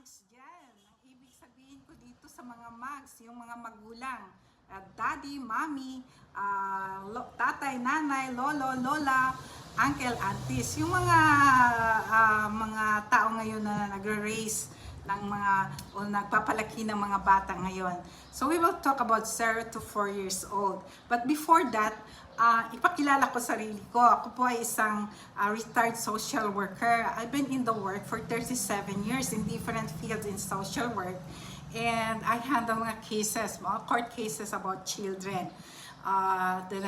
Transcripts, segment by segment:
mags dyan. Ang ibig sabihin ko dito sa mga mags, yung mga magulang. Daddy, mommy, tatay, nanay, lolo, lola, uncle, aunties. Yung mga tao ngayon na nagre-raise ng mga o nagpapalaki ng mga bata ngayon. So we will talk about 0 to 4 years old. But before that, ipakilala ko sarili ko. Ako po ay isang retired social worker. I've been in the work for 37 years in different fields in social work. And I handle mga cases, mga court cases about children. The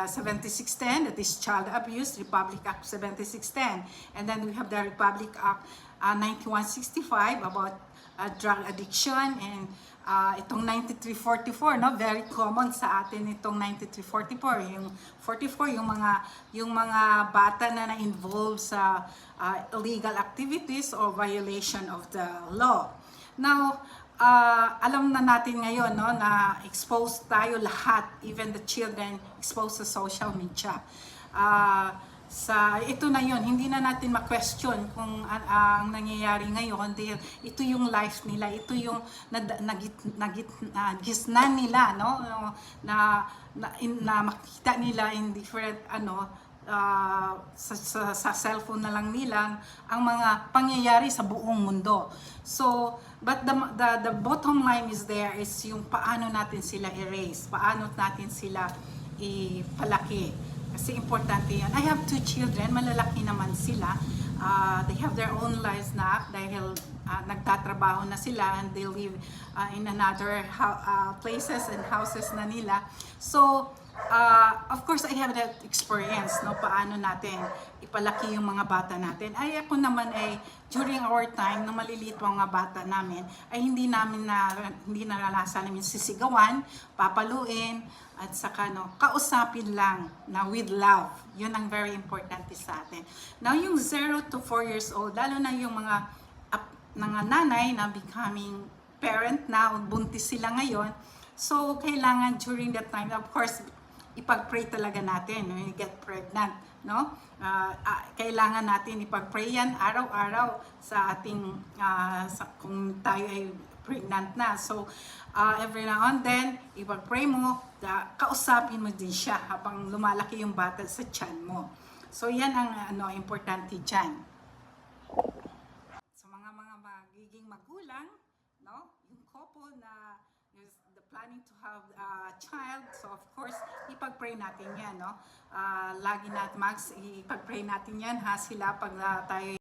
7610, that is Child Abuse, Republic Act 7610. And then we have the Republic Act 9165 about drug addiction, and itong 9344, no, very common sa atin itong 9344. Yung 44, yung mga bata na na-involve sa illegal activities or violation of the law. Now, alam na natin ngayon, no, na exposed tayo lahat, even the children, exposed sa social media. Ito na yon, hindi na natin ma-question kung ang nangyayari ngayon dahil ito yung life nila, ito yung gisnan nila, no, na makita nila in different sa cellphone na lang nila ang mga pangyayari sa buong mundo. So, but the bottom line is there is yung paano natin sila erase, paano natin sila ipalaki. Kasi importante yan. I have 2 children, malalaki naman sila. They have their own lives na dahil nagtatrabaho na sila and they live in another places and houses na nila. So, of course, I have that experience, no, paano natin ipalaki yung mga bata natin. Ay, ako naman ay, during our time, nung maliliit pa mga bata namin, ay hindi naranasan namin sisigawan, papaluin, at saka, no, kausapin lang na with love. Yun ang very important sa atin. Now, yung 0 to 4 years old, lalo na yung mga nanay na becoming parent na, buntis sila ngayon, so, kailangan during that time, of course, ipag-pray talaga natin when you get pregnant, no? Kailangan natin ipag-pray yan araw-araw sa ating kung tayo ay pregnant na. So every now and then, ipag-pray mo, kausapin mo din siya habang lumalaki yung bata sa tiyan mo. So yan ang importante diyan. So mga magiging magulang, no? Yung couple na planning to have a child, so of course, ipag-pray natin yan, no? Lagi natin, Max, ipag-pray natin yan, ha, sila pag tayo